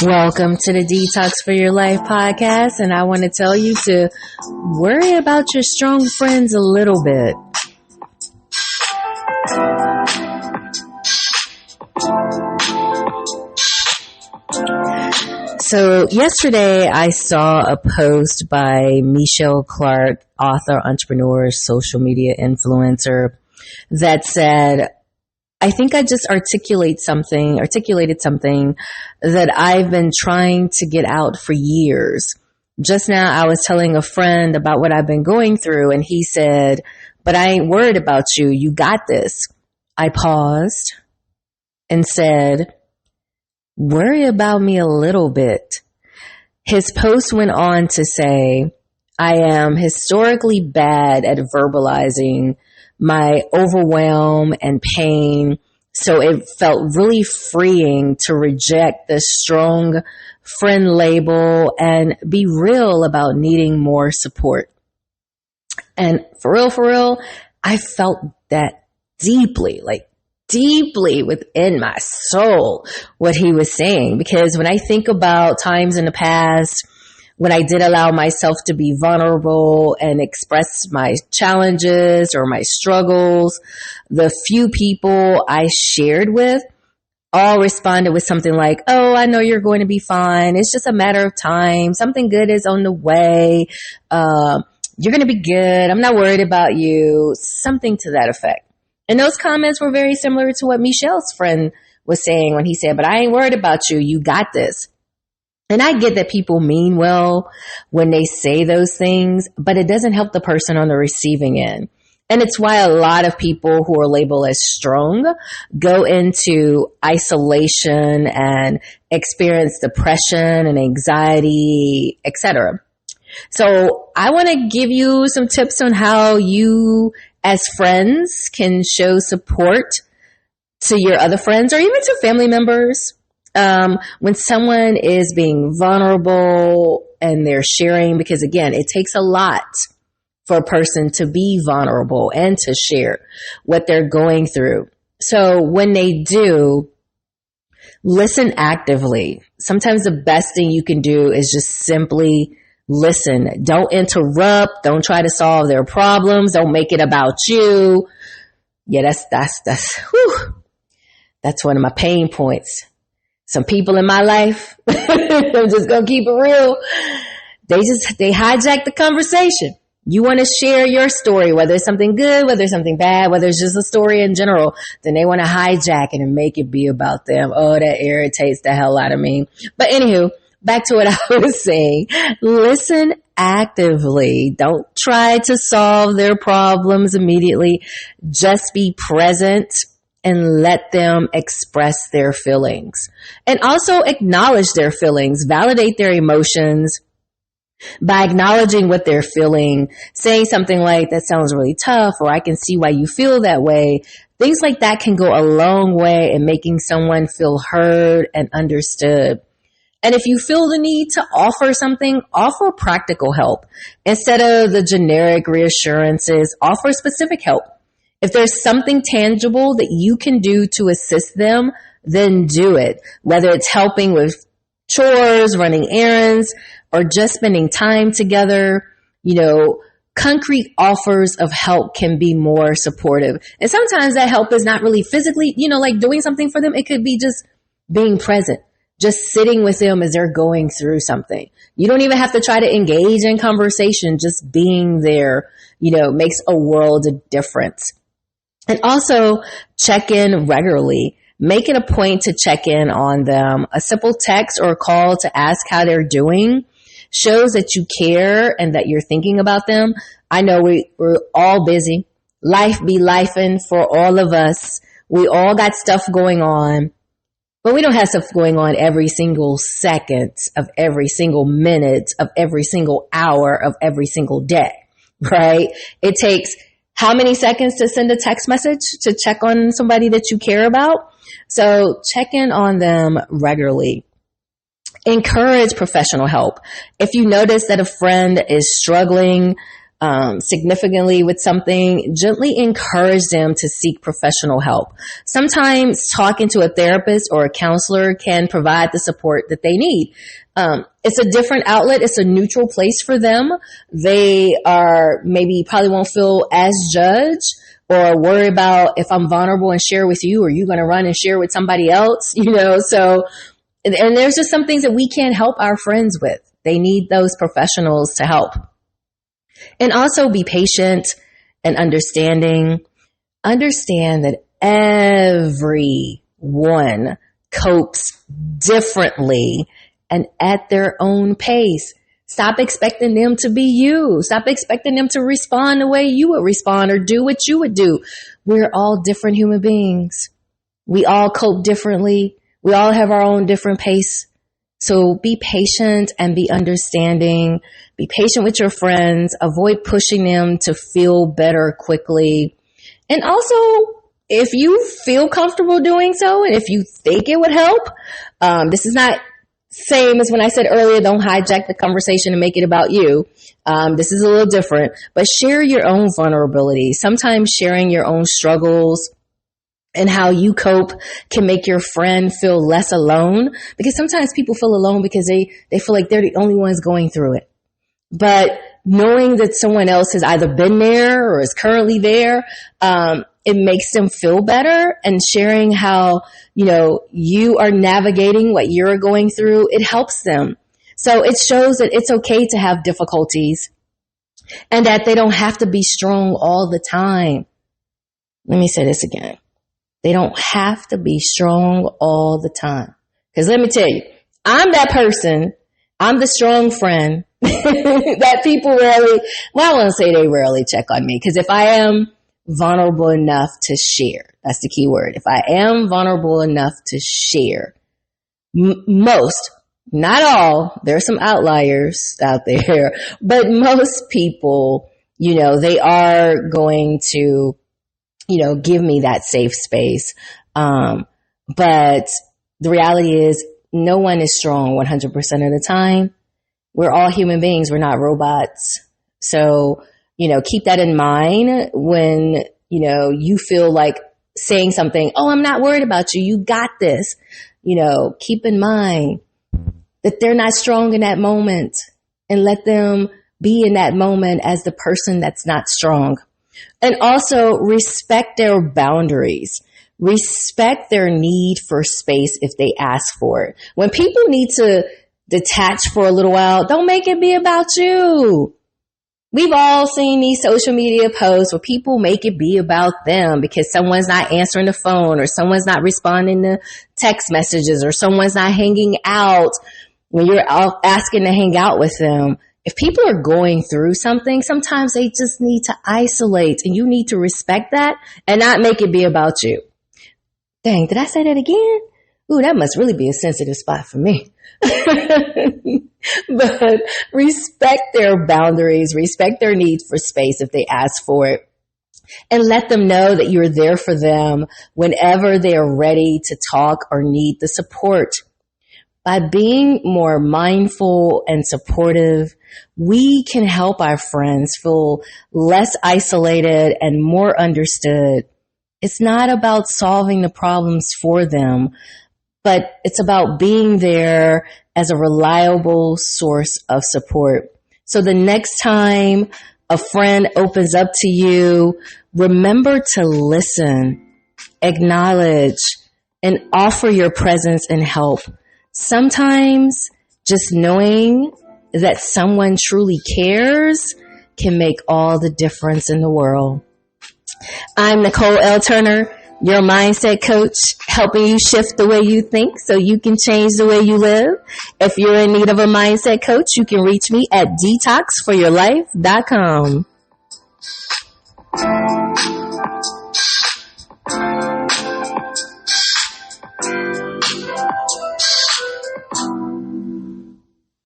Welcome to the Detox for Your Life podcast, and I want to tell you to worry about your strong friends a little bit. So yesterday I saw a post by Michelle Clark, author, entrepreneur, social media influencer, that said, I think I just articulated something that I've been trying to get out for years. Just now I was telling a friend about what I've been going through, and he said, but I ain't worried about you. You got this. I paused and said, worry about me a little bit. His post went on to say, I am historically bad at verbalizing my overwhelm and pain, so it felt really freeing to reject the strong friend label and be real about needing more support. And for real, I felt that deeply within my soul, what he was saying. Because when I think about times in the past when I did allow myself to be vulnerable and express my challenges or my struggles, the few people I shared with all responded with something like, oh, I know you're going to be fine. It's just a matter of time. Something good is on the way. You're going to be good. I'm not worried about you. Something to that effect. And those comments were very similar to what Michelle's friend was saying when he said, but I ain't worried about you. You got this. And I get that people mean well when they say those things, but it doesn't help the person on the receiving end. And it's why a lot of people who are labeled as strong go into isolation and experience depression and anxiety, etc. So I want to give you some tips on how you as friends can show support to your other friends or even to family members. When someone is being vulnerable and they're sharing, because again, it takes a lot for a person to be vulnerable and to share what they're going through. So when they do, listen actively. Sometimes the best thing you can do is just simply listen. Don't interrupt. Don't try to solve their problems. Don't make it about you. Yeah, that's one of my pain points. Some people in my life, I'm just going to keep it real. They hijack the conversation. You want to share your story, whether it's something good, whether it's something bad, whether it's just a story in general, then they want to hijack it and make it be about them. Oh, that irritates the hell out of me. But anywho, back to what I was saying. Listen actively. Don't try to solve their problems immediately. Just be present and let them express their feelings. And also acknowledge their feelings, validate their emotions by acknowledging what they're feeling, saying something like, that sounds really tough, or I can see why you feel that way. Things like that can go a long way in making someone feel heard and understood. And if you feel the need to offer something, offer practical help. Instead of the generic reassurances, offer specific help. If there's something tangible that you can do to assist them, then do it. Whether it's helping with chores, running errands, or just spending time together, concrete offers of help can be more supportive. And sometimes that help is not really physically, like doing something for them. It could be just being present, just sitting with them as they're going through something. You don't even have to try to engage in conversation. Just being there, makes a world of difference. And also check in regularly. Make it a point to check in on them. A simple text or a call to ask how they're doing shows that you care and that you're thinking about them. I know we're all busy. Life be lifing for all of us. We all got stuff going on, but we don't have stuff going on every single second of every single minute of every single hour of every single day, right? It takes how many seconds to send a text message to check on somebody that you care about? So check in on them regularly. Encourage professional help. If you notice that a friend is struggling, significantly with something, gently encourage them to seek professional help. Sometimes talking to a therapist or a counselor can provide the support that they need. It's a different outlet. It's a neutral place for them. They are probably won't feel as judged or worry about if I'm vulnerable and share with you, or you going to run and share with somebody else, so, and there's just some things that we can't help our friends with. They need those professionals to help. And also be patient and understanding. Understand that everyone copes differently and at their own pace. Stop expecting them to be you. Stop expecting them to respond the way you would respond or do what you would do. We're all different human beings. We all cope differently. We all have our own different pace. So be patient and be understanding. Be patient with your friends. Avoid pushing them to feel better quickly. And also, if you feel comfortable doing so, and if you think it would help, this is not same as when I said earlier, don't hijack the conversation and make it about you. This is a little different, but share your own vulnerability. Sometimes sharing your own struggles and how you cope can make your friend feel less alone, because sometimes people feel alone because they feel like they're the only ones going through it. But knowing that someone else has either been there or is currently there, it makes them feel better. And sharing how, you are navigating what you're going through, it helps them. So it shows that it's okay to have difficulties and that they don't have to be strong all the time. Let me say this again. They don't have to be strong all the time. Because let me tell you, I'm that person. I'm the strong friend that people rarely, I want to say they rarely check on me. Because if I am vulnerable enough to share, that's the key word. If I am vulnerable enough to share, most, not all, there are some outliers out there, but most people, they are going to, give me that safe space. But the reality is no one is strong 100% of the time. We're all human beings. We're not robots. So, keep that in mind when, you feel like saying something, oh, I'm not worried about you. You got this. Keep in mind that they're not strong in that moment, and let them be in that moment as the person that's not strong. And also respect their boundaries. Respect their need for space if they ask for it. When people need to detach for a little while, don't make it be about you. We've all seen these social media posts where people make it be about them because someone's not answering the phone, or someone's not responding to text messages, or someone's not hanging out when you're out asking to hang out with them. If people are going through something, sometimes they just need to isolate, and you need to respect that and not make it be about you. Dang, did I say that again? Ooh, that must really be a sensitive spot for me. But respect their boundaries, respect their need for space if they ask for it, and let them know that you're there for them whenever they are ready to talk or need the support. By being more mindful and supportive, we can help our friends feel less isolated and more understood. It's not about solving the problems for them, but it's about being there as a reliable source of support. So the next time a friend opens up to you, remember to listen, acknowledge, and offer your presence and help. Sometimes just knowing that someone truly cares can make all the difference in the world. I'm Nicole L. Turner, your mindset coach, helping you shift the way you think so you can change the way you live. If you're in need of a mindset coach, you can reach me at detoxforyourlife.com.